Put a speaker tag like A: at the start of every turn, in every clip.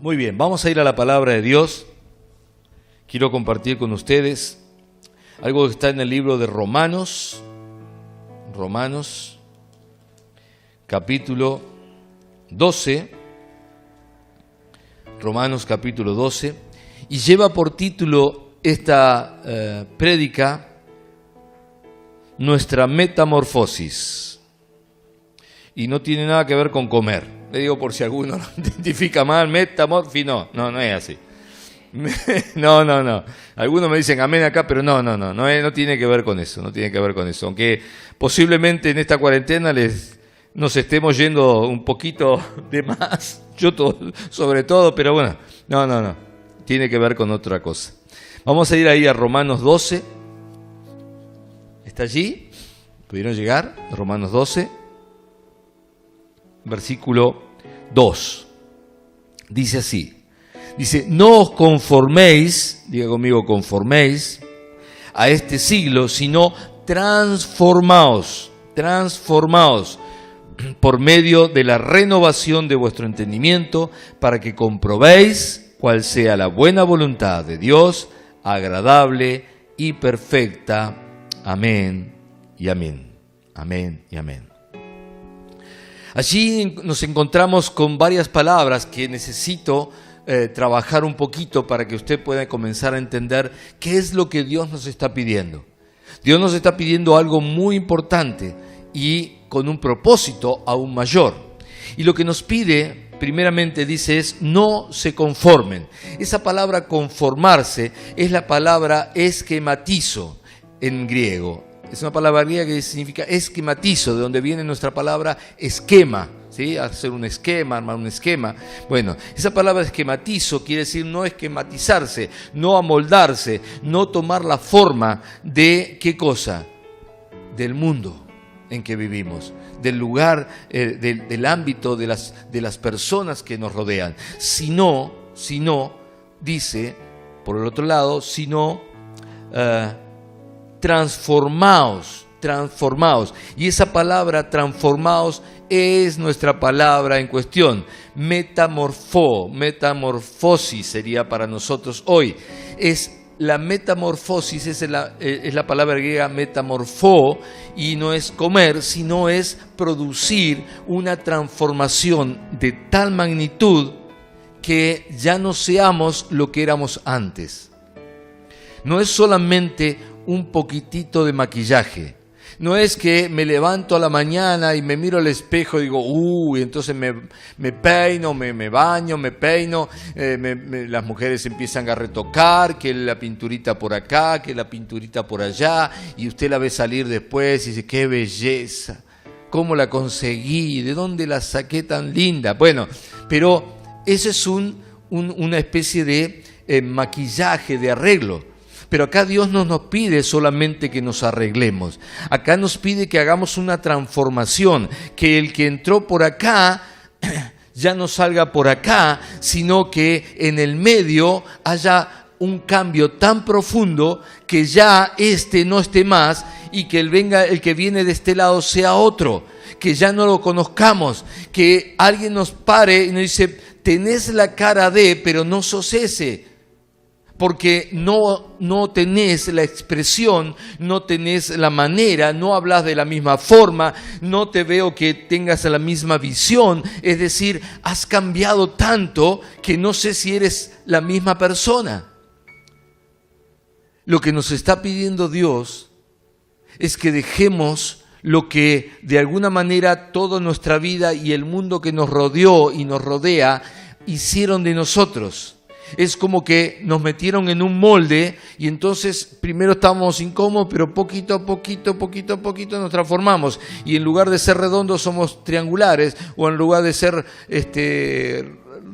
A: Muy bien, vamos a ir a la palabra de Dios. Quiero compartir con ustedes algo que está en el libro de Romanos, capítulo 12, Romanos capítulo 12, y lleva por título esta prédica, Nuestra metamorfosis, y no tiene nada que ver con comer. Le digo por si alguno lo identifica mal, metamorfosis, no es así. No. Algunos me dicen amén acá, pero no tiene que ver con eso, Aunque posiblemente en esta cuarentena nos estemos yendo un poquito de más, sobre todo, pero bueno, no, tiene que ver con otra cosa. Vamos a ir ahí a Romanos 12. ¿Está allí? ¿Pudieron llegar? Romanos 12. Versículo 2, dice así, no os conforméis, diga conmigo conforméis, a este siglo, sino transformaos por medio de la renovación de vuestro entendimiento, para que comprobéis cuál sea la buena voluntad de Dios, agradable y perfecta. Amén y amén. Amén y amén. Allí nos encontramos con varias palabras que necesito trabajar un poquito para que usted pueda comenzar a entender qué es lo que Dios nos está pidiendo. Dios nos está pidiendo algo muy importante y con un propósito aún mayor. Y lo que nos pide, primeramente dice, es no se conformen. Esa palabra conformarse es la palabra esquematizo en griego. Es una palabra griega que significa esquematizo, de donde viene nuestra palabra esquema, ¿sí? Hacer un esquema, armar un esquema. Bueno, esa palabra esquematizo quiere decir no esquematizarse, no amoldarse, no tomar la forma de, ¿qué cosa? Del mundo en que vivimos, del lugar, del ámbito de las personas que nos rodean. Sino, dice, por el otro lado, transformaos. Y esa palabra transformaos es nuestra palabra en cuestión. Metamorfosis sería para nosotros hoy. La metamorfosis es la palabra griega metamorfó, y no es comer, sino es producir una transformación de tal magnitud que ya no seamos lo que éramos antes. No es solamente un poquitito de maquillaje. No es que me levanto a la mañana y me miro al espejo y digo, entonces me peino, me baño, me peino, las mujeres empiezan a retocar, que la pinturita por acá, que la pinturita por allá, y usted la ve salir después y dice, qué belleza, cómo la conseguí, de dónde la saqué tan linda. Bueno, pero eso es una especie de maquillaje, de arreglo. Pero acá Dios no nos pide solamente que nos arreglemos. Acá nos pide que hagamos una transformación, que el que entró por acá ya no salga por acá, sino que en el medio haya un cambio tan profundo que ya no esté más, y que el que viene de este lado sea otro, que ya no lo conozcamos, que alguien nos pare y nos dice, tenés la cara de, pero no sos ese. Porque no tenés la expresión, no tenés la manera, no hablas de la misma forma, no te veo que tengas la misma visión. Es decir, has cambiado tanto que no sé si eres la misma persona. Lo que nos está pidiendo Dios es que dejemos lo que de alguna manera toda nuestra vida y el mundo que nos rodeó y nos rodea hicieron de nosotros. Es como que nos metieron en un molde y entonces primero estábamos incómodos, pero poquito a poquito nos transformamos. Y en lugar de ser redondos somos triangulares, o en lugar de ser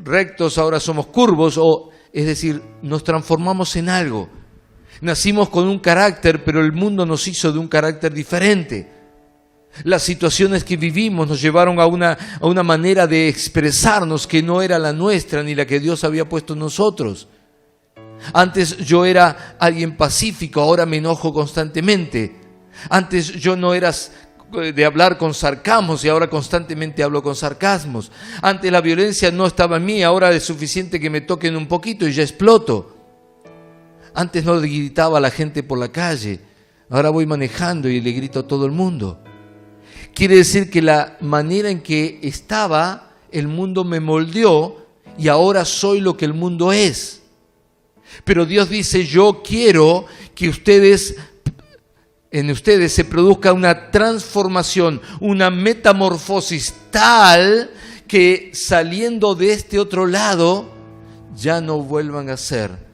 A: rectos ahora somos curvos. Es decir, nos transformamos en algo. Nacimos con un carácter, pero el mundo nos hizo de un carácter diferente. Las situaciones que vivimos nos llevaron a una manera de expresarnos que no era la nuestra ni la que Dios había puesto en nosotros. Antes yo era alguien pacífico, ahora me enojo constantemente. Antes yo no era de hablar con sarcasmos y ahora constantemente hablo con sarcasmos. Antes la violencia no estaba en mí, ahora es suficiente que me toquen un poquito y ya exploto. Antes no le gritaba a la gente por la calle, ahora voy manejando y le grito a todo el mundo. Quiere decir que la manera en que estaba, el mundo me moldeó y ahora soy lo que el mundo es. Pero Dios dice, yo quiero que en ustedes se produzca una transformación, una metamorfosis tal que saliendo de este otro lado ya no vuelvan a ser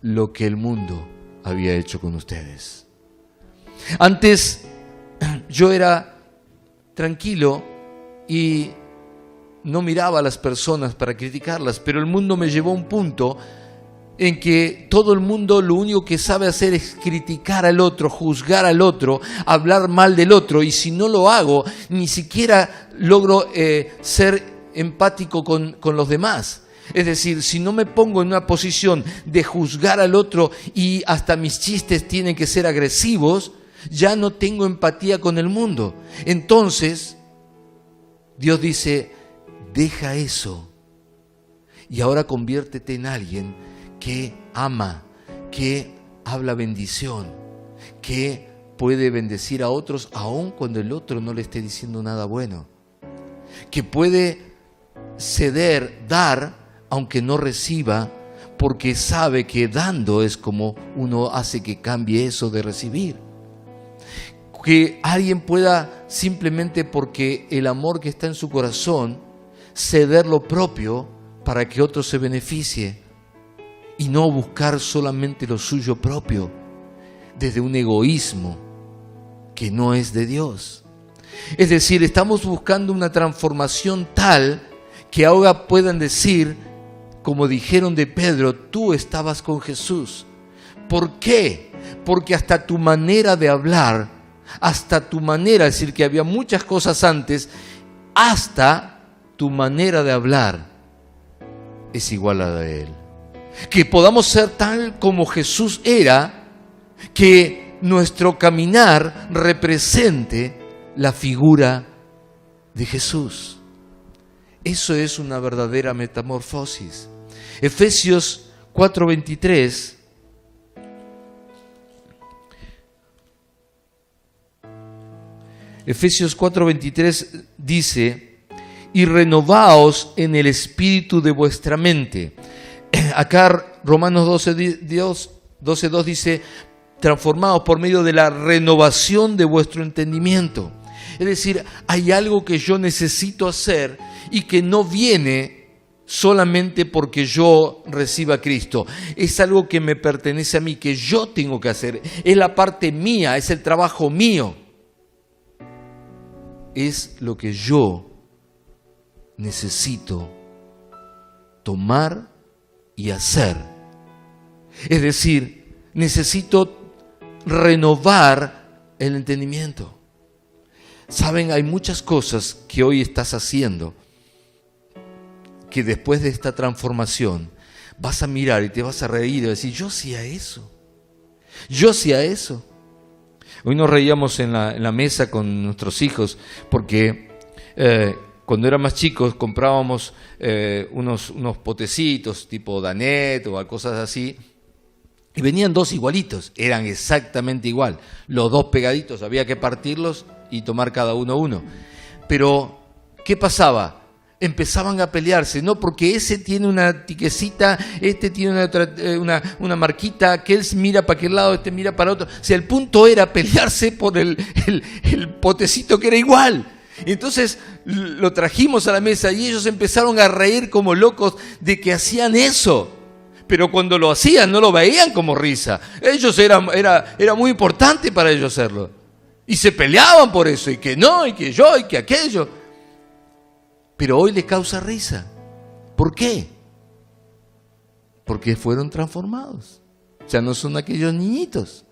A: lo que el mundo había hecho con ustedes. Antes yo era tranquilo y no miraba a las personas para criticarlas, pero el mundo me llevó a un punto en que todo el mundo lo único que sabe hacer es criticar al otro, juzgar al otro, hablar mal del otro, y si no lo hago, ni siquiera logro ser empático con los demás. Es decir, si no me pongo en una posición de juzgar al otro y hasta mis chistes tienen que ser agresivos, ya no tengo empatía con el mundo. Entonces, Dios dice, deja eso y ahora conviértete en alguien que ama, que habla bendición, que puede bendecir a otros aun cuando el otro no le esté diciendo nada bueno, que puede ceder, dar, aunque no reciba, porque sabe que dando es como uno hace que cambie eso de recibir. Que alguien pueda simplemente porque el amor que está en su corazón, ceder lo propio para que otro se beneficie. Y no buscar solamente lo suyo propio, desde un egoísmo que no es de Dios. Es decir, estamos buscando una transformación tal que ahora puedan decir, como dijeron de Pedro, tú estabas con Jesús. ¿Por qué? Porque hasta tu manera de hablar, hasta tu manera, es decir, que había muchas cosas antes, hasta tu manera de hablar es igual a la de Él. Que podamos ser tal como Jesús era, que nuestro caminar represente la figura de Jesús. Eso es una verdadera metamorfosis. Efesios 4:23 Efesios 4:23 dice, y renovaos en el espíritu de vuestra mente. Acá Romanos 12:2 dice, transformados por medio de la renovación de vuestro entendimiento. Es decir, hay algo que yo necesito hacer y que no viene solamente porque yo reciba a Cristo. Es algo que me pertenece a mí, que yo tengo que hacer. Es la parte mía, es el trabajo mío. Es lo que yo necesito tomar y hacer. Es decir, necesito renovar el entendimiento. Saben, hay muchas cosas que hoy estás haciendo que después de esta transformación vas a mirar y te vas a reír y decir, yo hacía eso. Yo hacía eso. Hoy nos reíamos en la mesa con nuestros hijos porque cuando eran más chicos comprábamos unos potecitos tipo Danet o cosas así, y venían dos igualitos, eran exactamente igual, los dos pegaditos, había que partirlos y tomar cada uno. Pero, ¿qué pasaba? Empezaban a pelearse, ¿no? Porque ese tiene una tiquecita, este tiene una marquita, aquel mira para aquel lado, este mira para otro. O sea, el punto era pelearse por el potecito que era igual. Entonces lo trajimos a la mesa y ellos empezaron a reír como locos de que hacían eso. Pero cuando lo hacían no lo veían como risa. Ellos era muy importante para ellos hacerlo. Y se peleaban por eso, y que no, y que yo, y que aquello. Pero hoy les causa risa. ¿Por qué? Porque fueron transformados. Ya no son aquellos niñitos.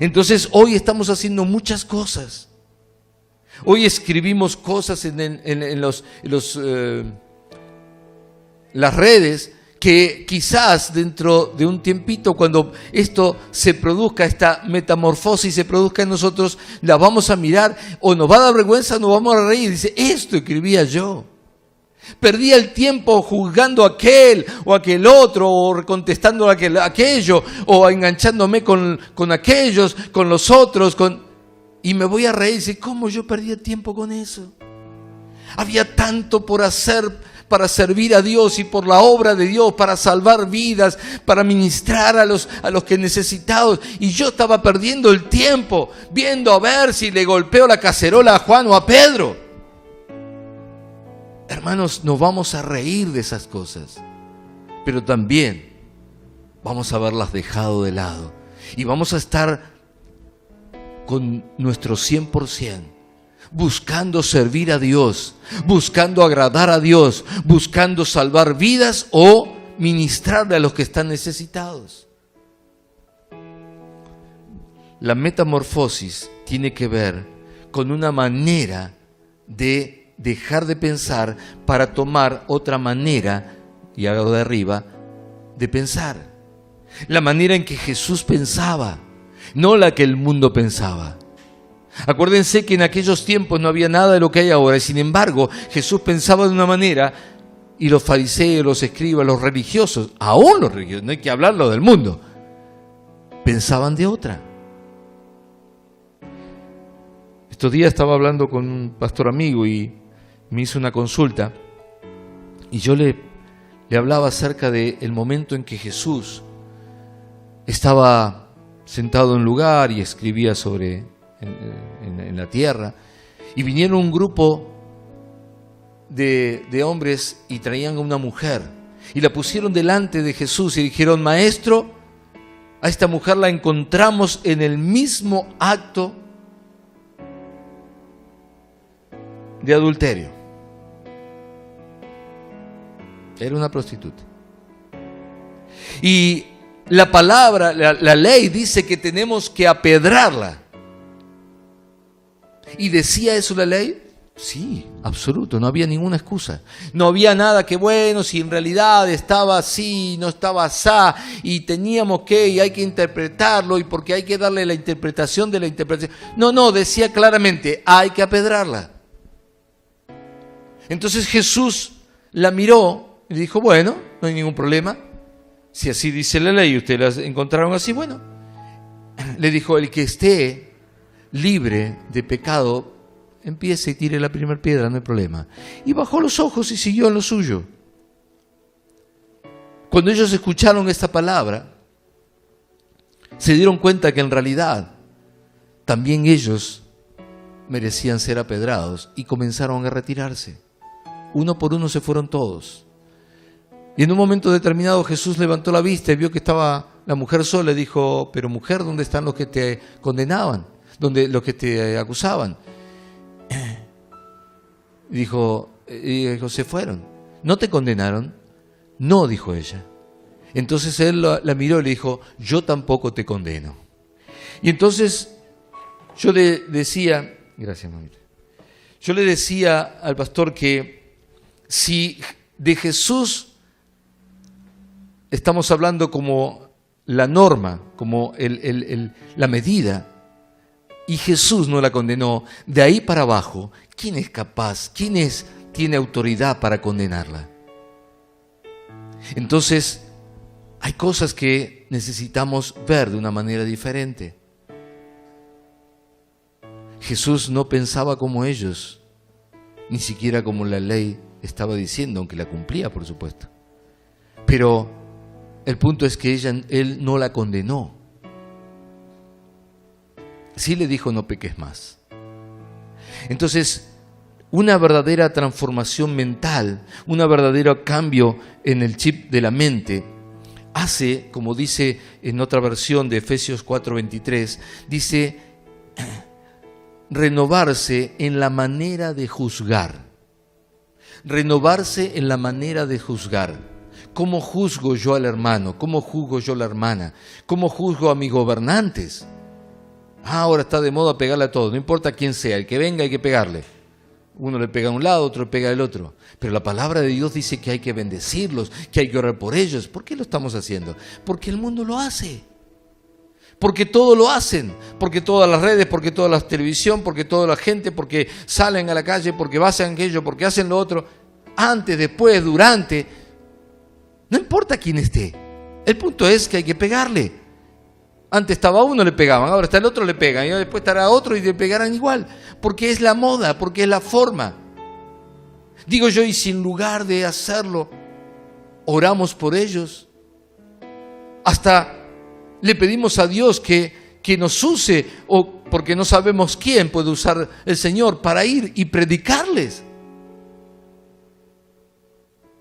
A: Entonces hoy estamos haciendo muchas cosas. Hoy escribimos cosas en las redes que quizás dentro de un tiempito, cuando esto se produzca, esta metamorfosis se produzca en nosotros, la vamos a mirar o nos va a dar vergüenza, nos vamos a reír. Dice, esto escribía yo. Perdía el tiempo juzgando a aquel o aquel otro, o contestando a aquello, o enganchándome con aquellos, con los otros, y me voy a reír. Dice, ¿cómo yo perdía tiempo con eso? Había tanto por hacer para servir a Dios y por la obra de Dios, para salvar vidas, para ministrar a los que necesitados. Y yo estaba perdiendo el tiempo viendo a ver si le golpeo la cacerola a Juan o a Pedro. Hermanos, nos vamos a reír de esas cosas, pero también vamos a haberlas dejado de lado. Y vamos a estar con nuestro 100%. Buscando servir a Dios, buscando agradar a Dios, buscando salvar vidas o ministrarle a los que están necesitados. La metamorfosis tiene que ver con una manera de dejar de pensar para tomar otra manera, y hago de arriba, de pensar. La manera en que Jesús pensaba, no la que el mundo pensaba. Acuérdense que en aquellos tiempos no había nada de lo que hay ahora, y sin embargo Jesús pensaba de una manera, y los fariseos, los escribas, los religiosos, aún los religiosos, no hay que hablarlo del mundo, pensaban de otra. Estos días estaba hablando con un pastor amigo y me hizo una consulta, y yo le hablaba acerca del momento en que Jesús estaba sentado en un lugar y escribía en la tierra, y vinieron un grupo de hombres y traían a una mujer y la pusieron delante de Jesús y dijeron, maestro, a esta mujer la encontramos en el mismo acto de adulterio. Era una prostituta. Y la palabra, la ley dice que tenemos que apedrarla. ¿Y decía eso la ley? Sí, absoluto, no había ninguna excusa. No había nada que, bueno, si en realidad estaba así, no estaba asá, y teníamos que, y hay que interpretarlo, y porque hay que darle la interpretación de la interpretación. No, decía claramente, hay que apedrarla. Entonces Jesús la miró y dijo, bueno, no hay ningún problema. Si así dice la ley y ustedes la encontraron así, bueno. Le dijo, el que esté libre de pecado, empiece y tire la primera piedra, no hay problema. Y bajó los ojos y siguió en lo suyo. Cuando ellos escucharon esta palabra, se dieron cuenta que en realidad también ellos merecían ser apedrados y comenzaron a retirarse. Uno por uno se fueron todos. Y en un momento determinado Jesús levantó la vista y vio que estaba la mujer sola y dijo, pero mujer, ¿dónde están los que te condenaban? ¿Dónde los que te acusaban? Y dijo, se fueron. ¿No te condenaron? No, dijo ella. Entonces él la miró y le dijo, yo tampoco te condeno. Y entonces yo le decía, gracias mamita, yo le decía al pastor que si de Jesús estamos hablando como la norma, como la medida, y Jesús no la condenó, de ahí para abajo, ¿quién es capaz? ¿Quién tiene autoridad para condenarla? Entonces, hay cosas que necesitamos ver de una manera diferente. Jesús no pensaba como ellos, ni siquiera como la ley estaba diciendo, aunque la cumplía, por supuesto. Pero el punto es que él no la condenó. Sí le dijo, no peques más. Entonces, una verdadera transformación mental, un verdadero cambio en el chip de la mente, hace, como dice en otra versión de Efesios 4:23, dice, renovarse en la manera de juzgar. Renovarse en la manera de juzgar. ¿Cómo juzgo yo al hermano? ¿Cómo juzgo yo a la hermana? ¿Cómo juzgo a mis gobernantes? Ahora está de moda pegarle a todos, no importa quién sea, el que venga hay que pegarle. Uno le pega a un lado, otro le pega al otro. Pero la palabra de Dios dice que hay que bendecirlos, que hay que orar por ellos. ¿Por qué lo estamos haciendo? Porque el mundo lo hace. Porque todo lo hacen. Porque todas las redes, porque toda la televisión, porque toda la gente, porque salen a la calle, porque hacen aquello, porque hacen lo otro. Antes, después, durante. No importa quién esté. El punto es que hay que pegarle. Antes estaba uno, le pegaban, ahora está el otro, le pegan, y después estará otro y le pegarán igual. Porque es la moda, porque es la forma. Digo yo, y si en lugar de hacerlo, oramos por ellos, hasta le pedimos a Dios que nos use, o porque no sabemos quién puede usar el Señor para ir y predicarles.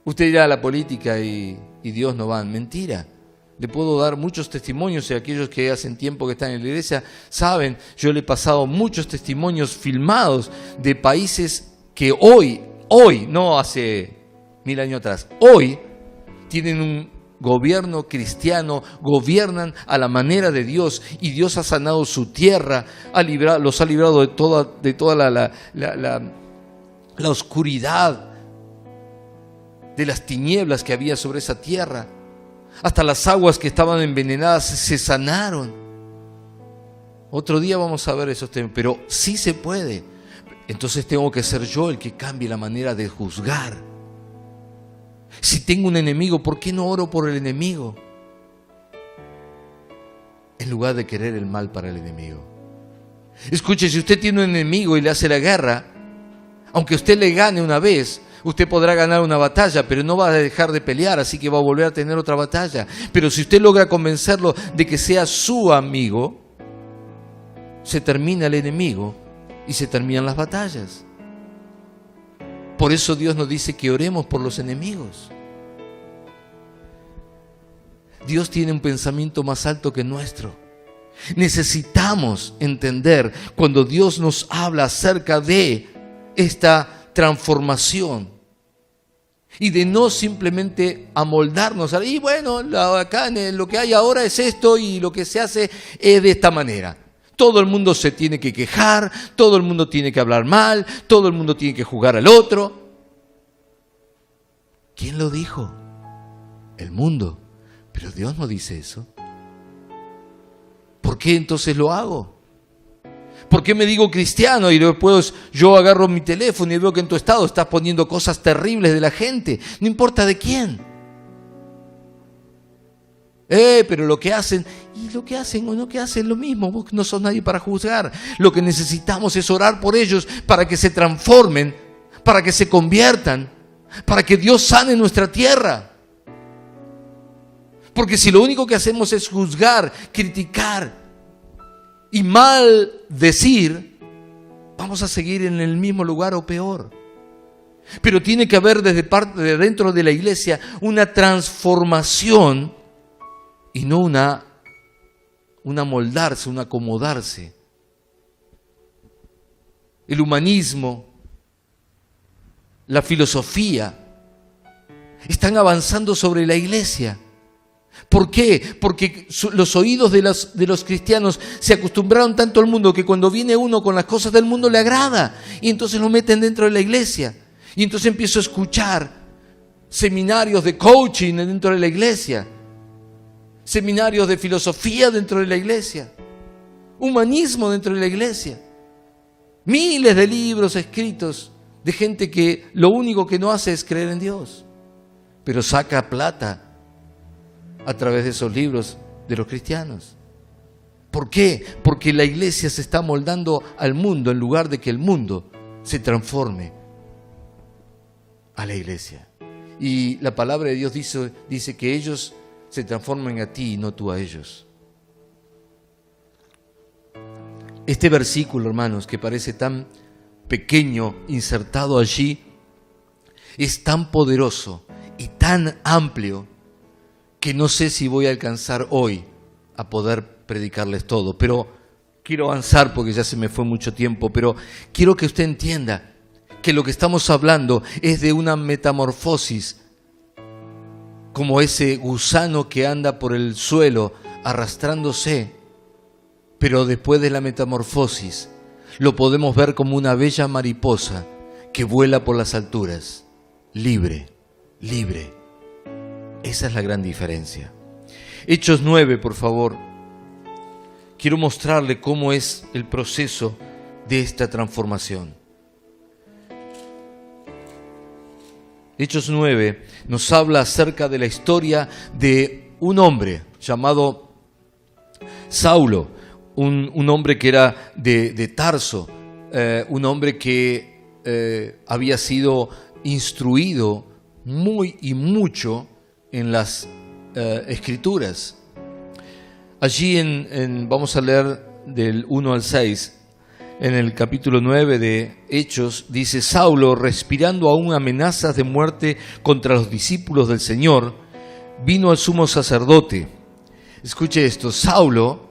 A: Usted dirá, la política y Dios no van. Mentira. Le puedo dar muchos testimonios, y aquellos que hacen tiempo que están en la iglesia saben, yo le he pasado muchos testimonios filmados de países que hoy, no hace 1000 años atrás, hoy tienen un gobierno cristiano, gobiernan a la manera de Dios, y Dios ha sanado su tierra, los ha librado de toda la oscuridad, de las tinieblas que había sobre esa tierra. Hasta las aguas que estaban envenenadas se sanaron. Otro día vamos a ver esos temas, pero sí se puede. Entonces tengo que ser yo el que cambie la manera de juzgar. Si tengo un enemigo, ¿por qué no oro por el enemigo? En lugar de querer el mal para el enemigo. Escuche, si usted tiene un enemigo y le hace la guerra, aunque usted le gane una vez, usted podrá ganar una batalla, pero no va a dejar de pelear, así que va a volver a tener otra batalla. Pero si usted logra convencerlo de que sea su amigo, se termina el enemigo y se terminan las batallas. Por eso Dios nos dice que oremos por los enemigos. Dios tiene un pensamiento más alto que el nuestro. Necesitamos entender cuando Dios nos habla acerca de esta transformación y de no simplemente amoldarnos. Y bueno, acá lo que hay ahora es esto y lo que se hace es de esta manera. Todo el mundo se tiene que quejar, todo el mundo tiene que hablar mal, todo el mundo tiene que juzgar al otro. ¿Quién lo dijo? El mundo. Pero Dios no dice eso. ¿Por qué entonces lo hago? ¿Por qué me digo cristiano y después yo agarro mi teléfono y veo que en tu estado estás poniendo cosas terribles de la gente? No importa de quién. Pero lo que hacen, y lo que hacen o no que hacen lo mismo. Vos no sos nadie para juzgar. Lo que necesitamos es orar por ellos para que se transformen, para que se conviertan, para que Dios sane nuestra tierra. Porque si lo único que hacemos es juzgar, criticar y mal decir, vamos a seguir en el mismo lugar o peor. Pero tiene que haber desde parte de dentro de la iglesia una transformación y no una moldarse, un acomodarse. El humanismo, la filosofía, están avanzando sobre la iglesia. ¿Por qué? Porque los oídos de los cristianos se acostumbraron tanto al mundo que cuando viene uno con las cosas del mundo le agrada y entonces lo meten dentro de la iglesia. Y entonces empiezo a escuchar seminarios de coaching dentro de la iglesia, seminarios de filosofía dentro de la iglesia, humanismo dentro de la iglesia, miles de libros escritos de gente que lo único que no hace es creer en Dios, pero saca plata a través de esos libros de los cristianos. ¿Por qué? Porque la iglesia se está moldando al mundo en lugar de que el mundo se transforme a la iglesia. Y la palabra de Dios dice que ellos se transformen a ti y no tú a ellos. Este versículo, hermanos, que parece tan pequeño, insertado allí, es tan poderoso y tan amplio que no sé si voy a alcanzar hoy a poder predicarles todo, pero quiero avanzar porque ya se me fue mucho tiempo, pero quiero que usted entienda que lo que estamos hablando es de una metamorfosis, como ese gusano que anda por el suelo arrastrándose, pero después de la metamorfosis lo podemos ver como una bella mariposa que vuela por las alturas, libre, libre. Esa es la gran diferencia. Hechos 9, por favor. Quiero mostrarle cómo es el proceso de esta transformación. Hechos 9 nos habla acerca de la historia de un hombre llamado Saulo, un hombre que era de Tarso, un hombre que había sido instruido muy y mucho en las Escrituras. Allí vamos a leer del 1 al 6, en el capítulo 9 de Hechos, dice: Saulo, respirando aún amenazas de muerte contra los discípulos del Señor, vino al sumo sacerdote. Escuche esto, Saulo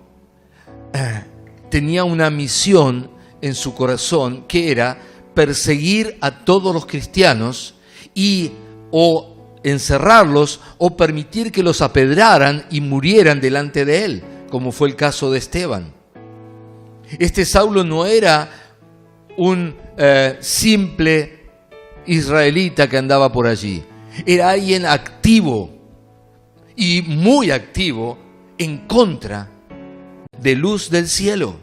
A: tenía una misión en su corazón que era perseguir a todos los cristianos y o encerrarlos o permitir que los apedraran y murieran delante de él, como fue el caso de Esteban. Este Saulo no era un simple israelita que andaba por allí. Era alguien activo y muy activo en contra de luz del cielo.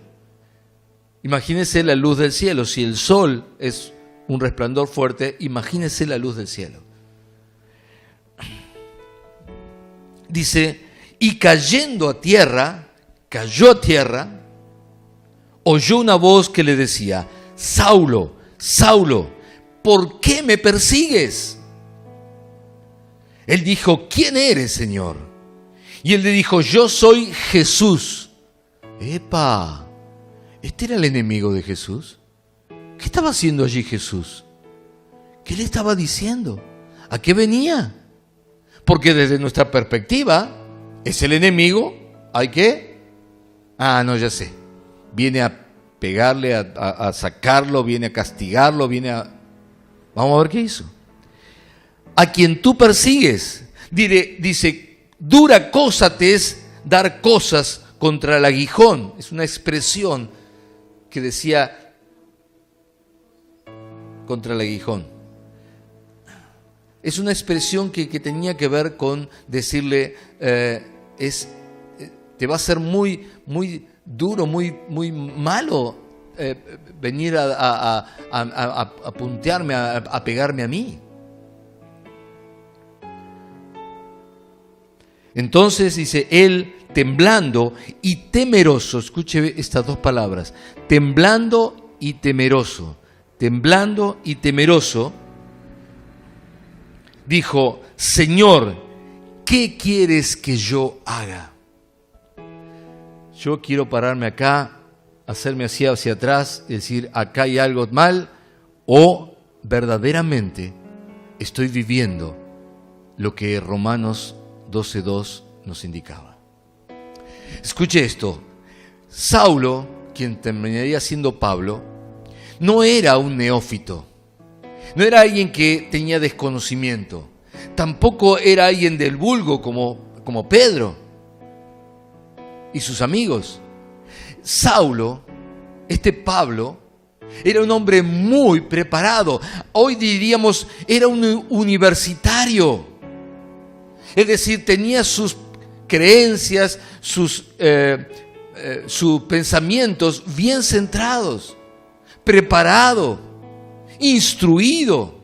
A: Imagínese la luz del cielo. Si el sol es un resplandor fuerte, imagínese la luz del cielo. Dice, y cayendo a tierra, cayó a tierra, oyó una voz que le decía: Saulo, Saulo, ¿por qué me persigues? Él dijo: ¿quién eres, Señor? Y él le dijo: yo soy Jesús. ¡Epa! ¿Este era el enemigo de Jesús? ¿Qué estaba haciendo allí Jesús? ¿Qué le estaba diciendo? ¿A qué venía? Porque desde nuestra perspectiva, es el enemigo, ¿hay qué? No, ya sé. Viene a pegarle, a sacarlo, viene a castigarlo, Vamos a ver qué hizo. A quien tú persigues, dice, dura cosa te es dar cosas contra el aguijón. Es una expresión que decía contra el aguijón. Es una expresión que tenía que ver con decirle, te va a ser muy, muy duro, muy, muy malo venir a puntearme, a pegarme a mí. Entonces dice, él temblando y temeroso, escuche estas dos palabras, temblando y temeroso, dijo: Señor, ¿qué quieres que yo haga? Yo quiero pararme acá, hacerme así hacia atrás, decir, acá hay algo mal, o verdaderamente estoy viviendo lo que Romanos 12:2 nos indicaba. Escuche esto, Saulo, quien terminaría siendo Pablo, no era un neófito, no era alguien que tenía desconocimiento, tampoco era alguien del vulgo como Pedro y sus amigos. Saulo, Pablo, era un hombre muy preparado, hoy diríamos era un universitario, es decir, tenía sus creencias, sus pensamientos bien centrados, preparado, instruido.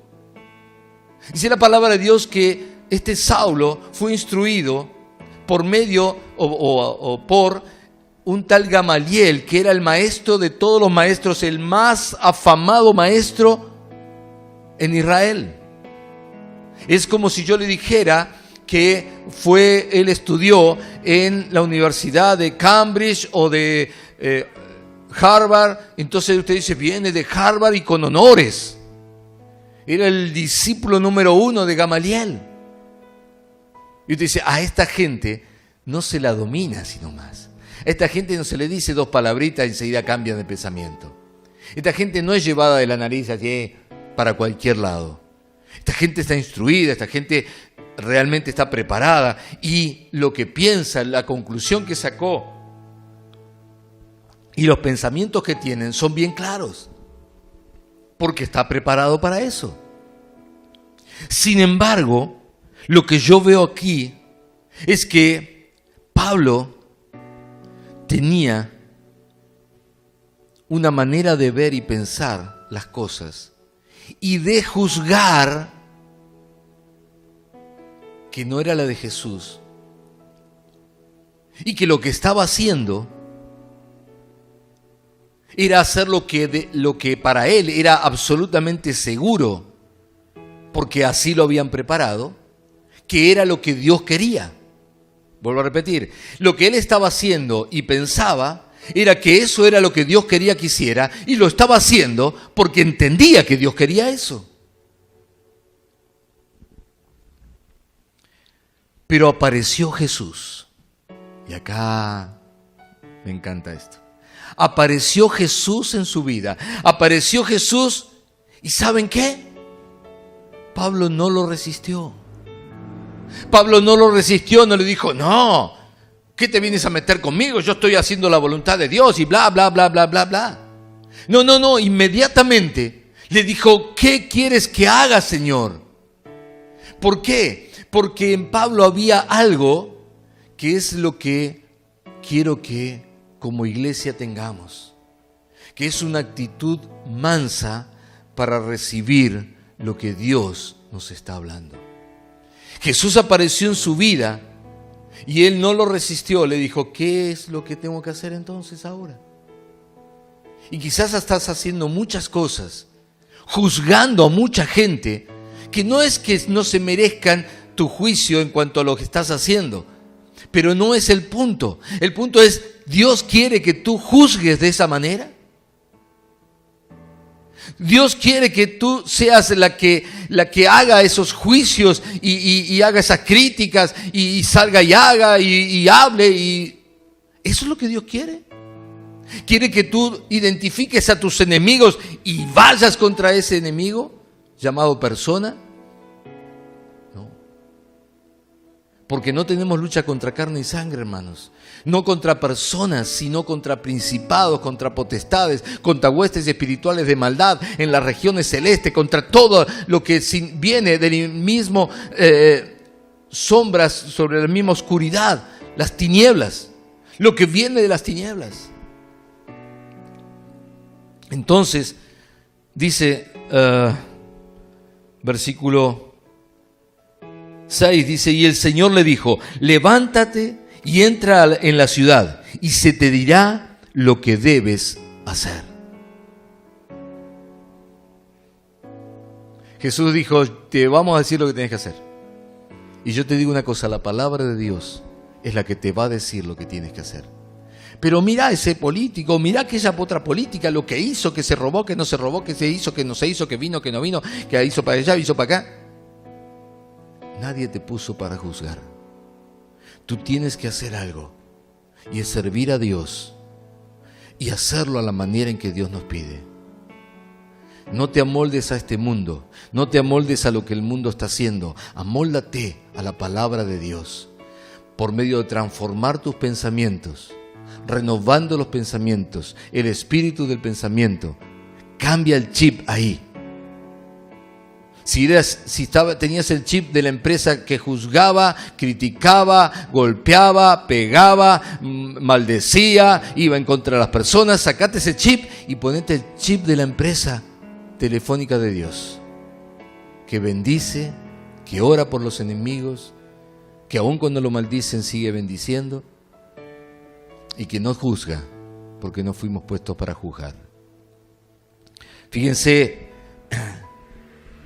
A: Dice la palabra de Dios que Saulo fue instruido por medio o por un tal Gamaliel, que era el maestro de todos los maestros, el más afamado maestro en Israel. Es como si yo le dijera que él estudió en la Universidad de Cambridge o de Harvard. Entonces usted dice, viene de Harvard y con honores. Era el discípulo número 1 de Gamaliel. Y usted dice, a esta gente no se la domina sino más. A esta gente no se le dice dos palabritas y enseguida cambian de pensamiento. Esta gente no es llevada de la nariz así para cualquier lado. Esta gente está instruida, esta gente realmente está preparada y lo que piensa, la conclusión que sacó y los pensamientos que tienen son bien claros. porque está preparado para eso. Sin embargo, lo que yo veo aquí es que Pablo tenía una manera de ver y pensar las cosas y de juzgar que no era la de Jesús, y que lo que estaba haciendo era hacer lo que para él era absolutamente seguro, porque así lo habían preparado, que era lo que Dios quería. Vuelvo a repetir, lo que él estaba haciendo y pensaba era que eso era lo que Dios quería que hiciera, y lo estaba haciendo porque entendía que Dios quería eso. Pero apareció Jesús, y acá me encanta esto. Apareció Jesús en su vida, apareció Jesús, y ¿saben qué? Pablo no lo resistió. Pablo no lo resistió, no le dijo, no, ¿qué te vienes a meter conmigo? Yo estoy haciendo la voluntad de Dios y bla, bla, bla, bla, bla, bla. No, inmediatamente le dijo, ¿qué quieres que haga, Señor? ¿Por qué? Porque en Pablo había algo que es lo que quiero que como iglesia tengamos, que es una actitud mansa para recibir lo que Dios nos está hablando. Jesús apareció en su vida y él no lo resistió, le dijo, ¿qué es lo que tengo que hacer entonces ahora? Y quizás estás haciendo muchas cosas, juzgando a mucha gente, que no es que no se merezcan tu juicio en cuanto a lo que estás haciendo, pero no es el punto. El punto es, ¿Dios quiere que tú juzgues de esa manera? Dios quiere que tú seas la que haga esos juicios y haga esas críticas y salga y haga y hable. Y ¿eso es lo que Dios quiere? ¿Quiere que tú identifiques a tus enemigos y vayas contra ese enemigo llamado persona? No. Porque no tenemos lucha contra carne y sangre, hermanos. No contra personas, sino contra principados, contra potestades, contra huestes espirituales de maldad en las regiones celestes, contra todo lo que viene del mismo sombras, sobre la misma oscuridad, las tinieblas, lo que viene de las tinieblas. Entonces, dice, versículo 6, dice, y el Señor le dijo, levántate y entra en la ciudad, y se te dirá lo que debes hacer. Jesús dijo, te vamos a decir lo que tienes que hacer. Y yo te digo una cosa, la palabra de Dios es la que te va a decir lo que tienes que hacer. Pero mira ese político, mira aquella otra política, lo que hizo, que se robó, que no se robó, que se hizo, que no se hizo, que vino, que no vino, que hizo para allá, hizo para acá. Nadie te puso para juzgar. Tú tienes que hacer algo, y es servir a Dios y hacerlo a la manera en que Dios nos pide. No te amoldes a este mundo, no te amoldes a lo que el mundo está haciendo, amóldate a la palabra de Dios por medio de transformar tus pensamientos, renovando los pensamientos, el espíritu del pensamiento. Cambia el chip ahí. Tenías el chip de la empresa que juzgaba, criticaba, golpeaba, pegaba, maldecía, iba en contra de las personas, sacate ese chip y ponete el chip de la empresa telefónica de Dios, que bendice, que ora por los enemigos, que aun cuando lo maldicen sigue bendiciendo y que no juzga, porque no fuimos puestos para juzgar. Fíjense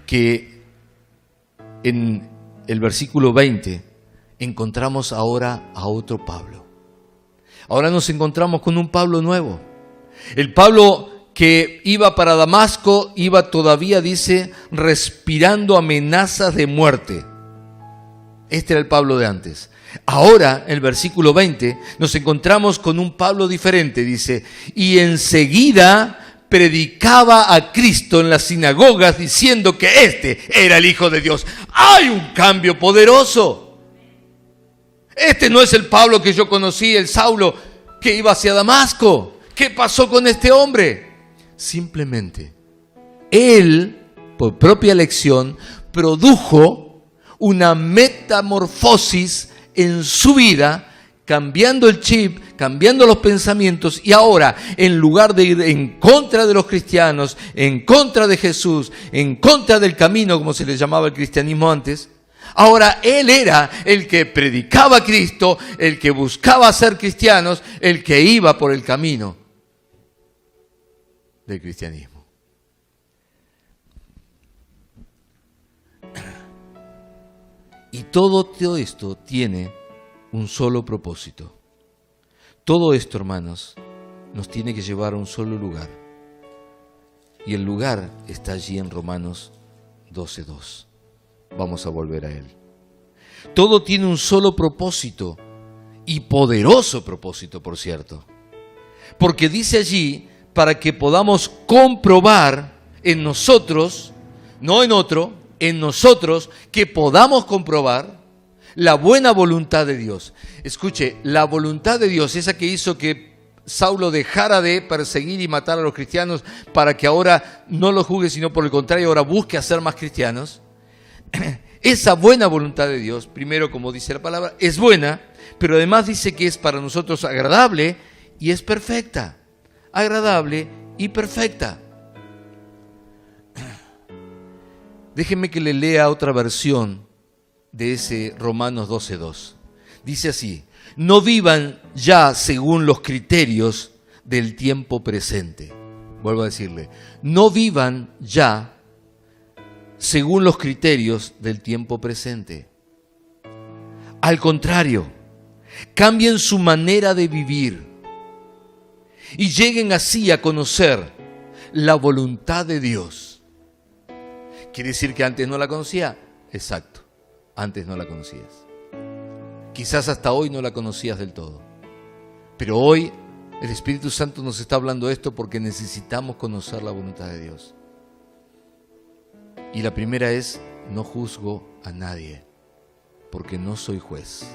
A: que en el versículo 20 encontramos ahora a otro Pablo. Ahora nos encontramos con un Pablo nuevo. El Pablo que iba para Damasco, iba todavía, dice, respirando amenazas de muerte. Este era el Pablo de antes. Ahora, el versículo 20, nos encontramos con un Pablo diferente, dice, y enseguida predicaba a Cristo en las sinagogas diciendo que este era el Hijo de Dios. ¡Hay un cambio poderoso! Este no es el Pablo que yo conocí, el Saulo que iba hacia Damasco. ¿Qué pasó con este hombre? Simplemente Él, por propia elección, produjo una metamorfosis en su vida, cambiando el chip, cambiando los pensamientos, y ahora, en lugar de ir en contra de los cristianos, en contra de Jesús, en contra del camino, como se le llamaba el cristianismo antes, ahora él era el que predicaba a Cristo, el que buscaba ser cristianos, el que iba por el camino del cristianismo. Y todo esto tiene un solo propósito. Todo esto, hermanos, nos tiene que llevar a un solo lugar. Y el lugar está allí en Romanos 12:2. Vamos a volver a él. Todo tiene un solo propósito, y poderoso propósito, por cierto. Porque dice allí, para que podamos comprobar en nosotros, no en otro, en nosotros, que podamos comprobar la buena voluntad de Dios. Escuche, la voluntad de Dios, esa que hizo que Saulo dejara de perseguir y matar a los cristianos para que ahora no los juzgue, sino por el contrario, ahora busque hacer más cristianos. Esa buena voluntad de Dios, primero, como dice la palabra, es buena, pero además dice que es para nosotros agradable y es perfecta. Agradable y perfecta. Déjenme que le lea otra versión de ese Romanos 12:2. Dice así: no vivan ya según los criterios del tiempo presente. Vuelvo a decirle, no vivan ya según los criterios del tiempo presente. Al contrario, cambien su manera de vivir y lleguen así a conocer la voluntad de Dios. ¿Quiere decir que antes no la conocía? Exacto, antes no la conocías. Quizás hasta hoy no la conocías del todo. Pero hoy el Espíritu Santo nos está hablando esto porque necesitamos conocer la voluntad de Dios. Y la primera es, no juzgo a nadie, porque no soy juez.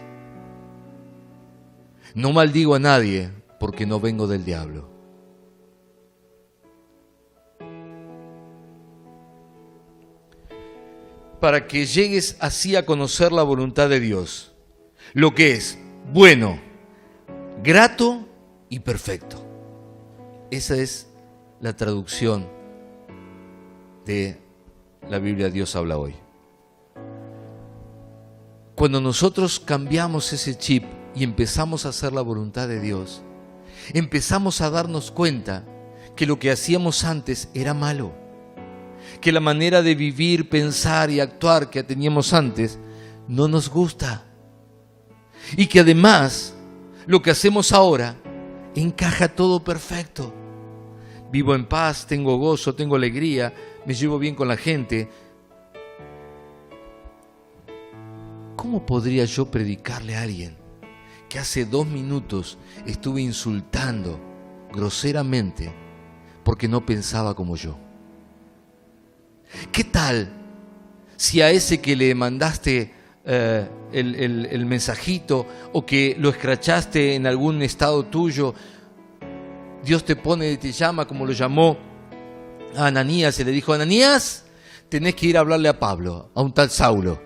A: No maldigo a nadie, porque no vengo del diablo. Para que llegues así a conocer la voluntad de Dios, lo que es bueno, grato y perfecto. Esa es la traducción de la Biblia Dios habla hoy. Cuando nosotros cambiamos ese chip y empezamos a hacer la voluntad de Dios, empezamos a darnos cuenta que lo que hacíamos antes era malo, que la manera de vivir, pensar y actuar que teníamos antes no nos gusta, y que además lo que hacemos ahora encaja todo perfecto. Vivo en paz, tengo gozo, tengo alegría, me llevo bien con la gente. ¿Cómo podría yo predicarle a alguien que hace 2 minutos estuve insultando groseramente porque no pensaba como yo? ¿Qué tal si a ese que le mandaste el mensajito o que lo escrachaste en algún estado tuyo, Dios te llama como lo llamó a Ananías y le dijo: Ananías, tenés que ir a hablarle a Pablo, a un tal Saulo?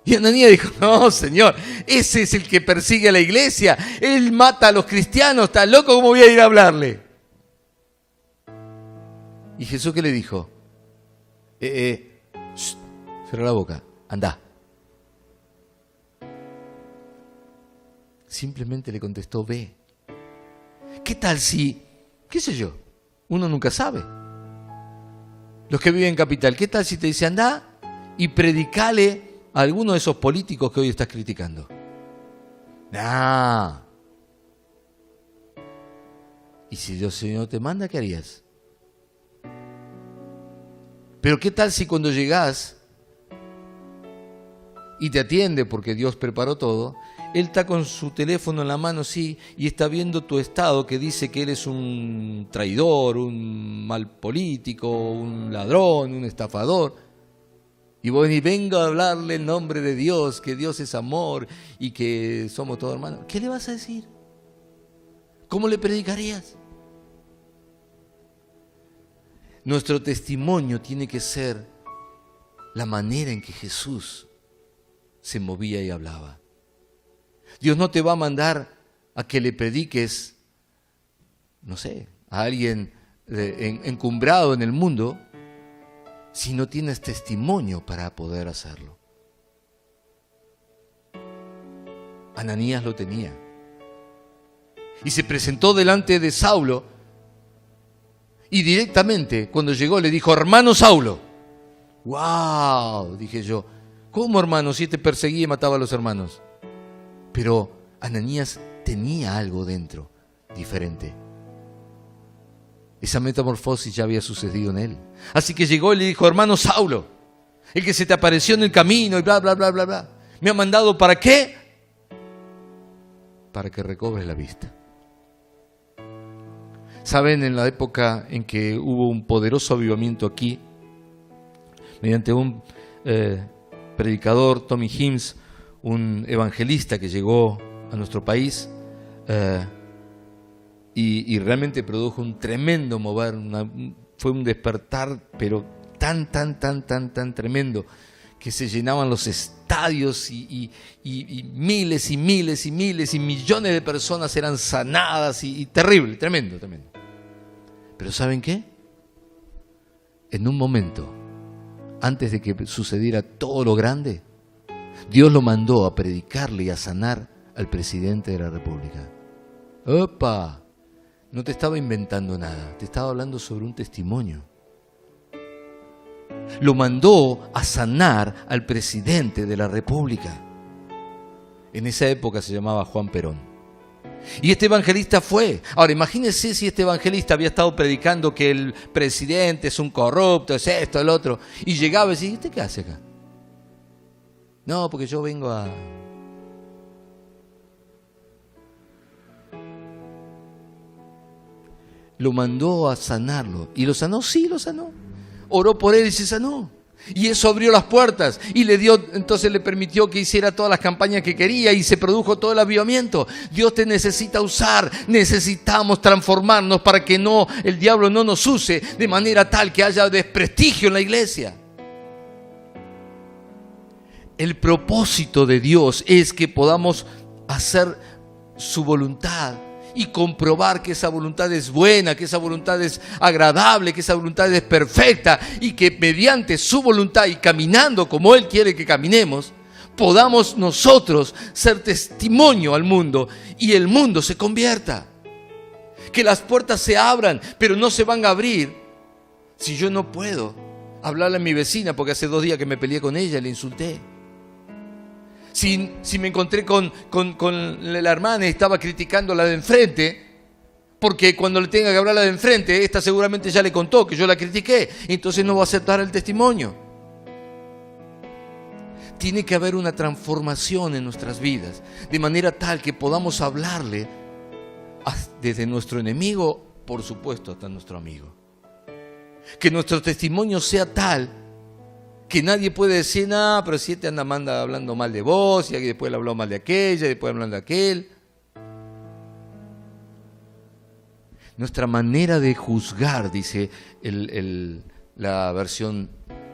A: Y Ananías dijo: no, Señor, ese es el que persigue a la iglesia, él mata a los cristianos, está loco, ¿cómo voy a ir a hablarle? Y Jesús, ¿qué le dijo? Cierra la boca, anda. Simplemente le contestó: ve. ¿Qué tal si, qué sé yo, uno nunca sabe? Los que viven en capital, ¿qué tal si te dice anda y predicale a alguno de esos políticos que hoy estás criticando? Nah. Y si Dios, Señor, te manda, ¿qué harías? Pero ¿qué tal si cuando llegás y te atiende, porque Dios preparó todo, él está con su teléfono en la mano, sí, y está viendo tu estado que dice que eres un traidor, un mal político, un ladrón, un estafador? Y vos decís: vengo a hablarle en nombre de Dios, que Dios es amor y que somos todos hermanos. ¿Qué le vas a decir? ¿Cómo le predicarías? Nuestro testimonio tiene que ser la manera en que Jesús se movía y hablaba. Dios no te va a mandar a que le prediques, no sé, a alguien encumbrado en el mundo, si no tienes testimonio para poder hacerlo. Ananías lo tenía. Y se presentó delante de Saulo y directamente cuando llegó le dijo: hermano Saulo. ¡Wow! Dije yo, ¿cómo hermano si te perseguía y mataba a los hermanos? Pero Ananías tenía algo dentro diferente. Esa metamorfosis ya había sucedido en él. Así que llegó y le dijo: hermano Saulo, el que se te apareció en el camino y bla, bla, bla, bla, bla, ¿me ha mandado para qué? Para que recobres la vista. Saben, en la época en que hubo un poderoso avivamiento aquí, mediante un predicador, Tommy Himes, un evangelista que llegó a nuestro país, y realmente produjo un tremendo mover, fue un despertar, pero tan tremendo, que se llenaban los estadios y miles y miles y miles y millones de personas eran sanadas y terrible, tremendo. Pero ¿saben qué? En un momento, antes de que sucediera todo lo grande, Dios lo mandó a predicarle y a sanar al presidente de la República. ¡Opa! No te estaba inventando nada, te estaba hablando sobre un testimonio. Lo mandó a sanar al presidente de la República. En esa época se llamaba Juan Perón. Y este evangelista fue. Ahora, imagínense si este evangelista había estado predicando que el presidente es un corrupto, es esto, el otro, y llegaba y decía: ¿usted qué hace acá? No, porque yo vengo a... Lo mandó a sanarlo. ¿Y lo sanó? Sí, lo sanó. Oró por él y se sanó. Y eso abrió las puertas y entonces le permitió que hiciera todas las campañas que quería y se produjo todo el avivamiento. Dios te necesita usar, necesitamos transformarnos para que el diablo no nos use de manera tal que haya desprestigio en la iglesia. El propósito de Dios es que podamos hacer su voluntad y comprobar que esa voluntad es buena, que esa voluntad es agradable, que esa voluntad es perfecta, y que mediante su voluntad y caminando como Él quiere que caminemos, podamos nosotros ser testimonio al mundo y el mundo se convierta. Que las puertas se abran, pero no se van a abrir si yo no puedo hablarle a mi vecina porque hace 2 días que me peleé con ella y le insulté. Si me encontré con la hermana y estaba criticando a la de enfrente, porque cuando le tenga que hablar a la de enfrente, esta seguramente ya le contó que yo la critiqué, entonces no va a aceptar el testimonio. Tiene que haber una transformación en nuestras vidas, de manera tal que podamos hablarle desde nuestro enemigo, por supuesto, hasta nuestro amigo. Que nuestro testimonio sea tal que nadie puede decir: nada, pero si este anda hablando mal de vos, y después le habló mal de aquella, y después hablando de aquel. Nuestra manera de juzgar, dice la versión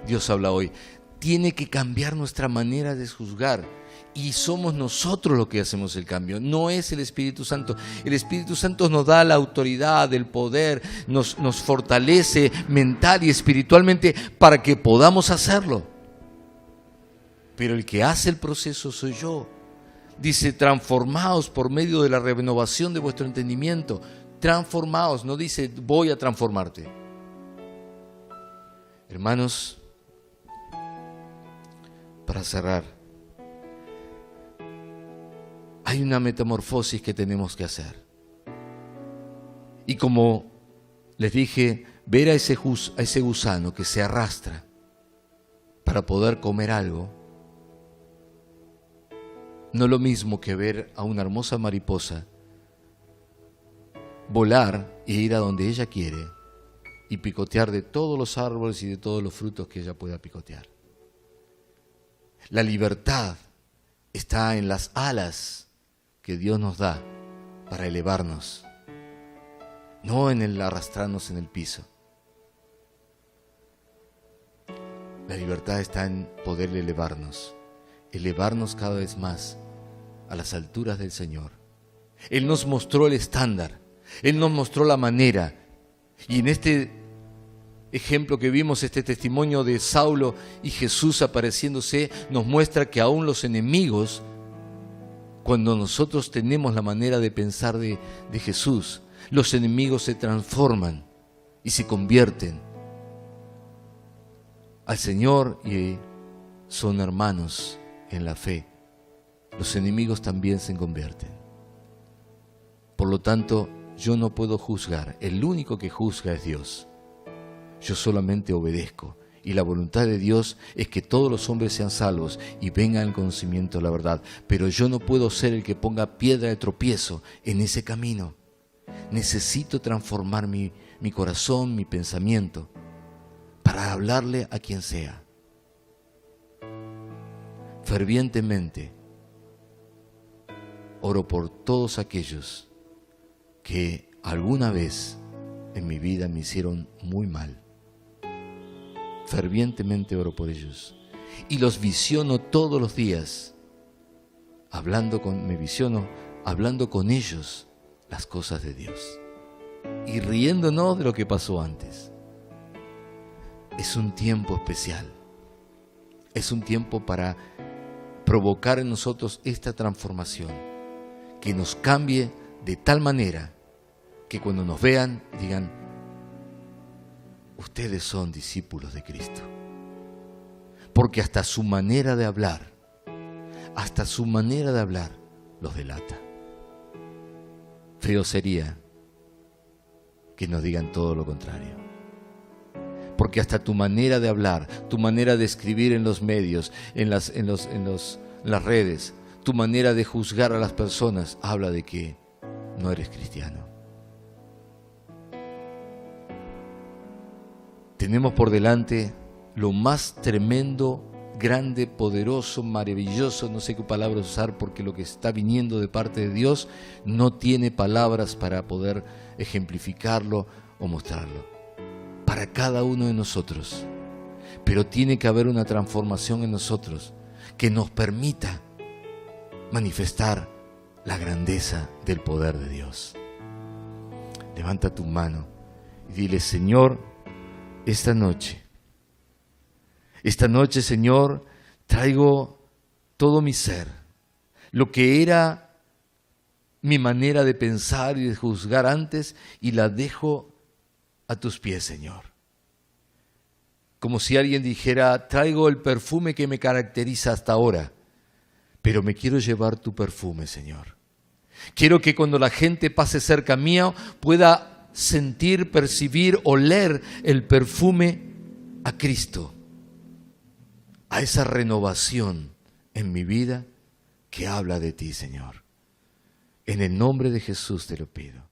A: Dios habla hoy, tiene que cambiar nuestra manera de juzgar. Y somos nosotros los que hacemos el cambio, no es el Espíritu Santo. El Espíritu Santo nos da la autoridad, el poder, nos fortalece mental y espiritualmente para que podamos hacerlo. Pero el que hace el proceso soy yo. Dice: transformaos por medio de la renovación de vuestro entendimiento. Transformaos, no dice voy a transformarte. Hermanos, para cerrar, hay una metamorfosis que tenemos que hacer. Y como les dije, ver a ese gusano que se arrastra para poder comer algo, no es lo mismo que ver a una hermosa mariposa volar e ir a donde ella quiere y picotear de todos los árboles y de todos los frutos que ella pueda picotear. La libertad está en las alas que Dios nos da para elevarnos, no en el arrastrarnos en el piso. La libertad está en poder elevarnos cada vez más a las alturas del Señor. Él nos mostró el estándar, Él nos mostró la manera. Y en este ejemplo que vimos, este testimonio de Saulo y Jesús apareciéndose, nos muestra que aún los enemigos, cuando nosotros tenemos la manera de pensar de Jesús, los enemigos se transforman y se convierten al Señor y son hermanos en la fe. Los enemigos también se convierten. Por lo tanto, yo no puedo juzgar. El único que juzga es Dios. Yo solamente obedezco. Y la voluntad de Dios es que todos los hombres sean salvos y vengan al conocimiento de la verdad. Pero yo no puedo ser el que ponga piedra de tropiezo en ese camino. Necesito transformar mi corazón, mi pensamiento, para hablarle a quien sea. Fervientemente oro por todos aquellos que alguna vez en mi vida me hicieron muy mal. Fervientemente oro por ellos y los visiono todos los días, me visiono hablando con ellos las cosas de Dios y riéndonos de lo que pasó antes. Es un tiempo especial, es un tiempo para provocar en nosotros esta transformación, que nos cambie de tal manera que cuando nos vean digan: ustedes son discípulos de Cristo. Porque hasta su manera de hablar los delata. Feo sería que nos digan todo lo contrario. Porque hasta tu manera de hablar, tu manera de escribir en los medios, en las redes, tu manera de juzgar a las personas, habla de que no eres cristiano. Tenemos por delante lo más tremendo, grande, poderoso, maravilloso, no sé qué palabras usar, porque lo que está viniendo de parte de Dios no tiene palabras para poder ejemplificarlo o mostrarlo. Para cada uno de nosotros. Pero tiene que haber una transformación en nosotros que nos permita manifestar la grandeza del poder de Dios. Levanta tu mano y dile: Señor, esta noche, Señor, traigo todo mi ser, lo que era mi manera de pensar y de juzgar antes, y la dejo a tus pies, Señor. Como si alguien dijera: traigo el perfume que me caracteriza hasta ahora, pero me quiero llevar tu perfume, Señor. Quiero que cuando la gente pase cerca mío pueda sentir, percibir, oler el perfume a Cristo, a esa renovación en mi vida que habla de ti, Señor. En el nombre de Jesús te lo pido.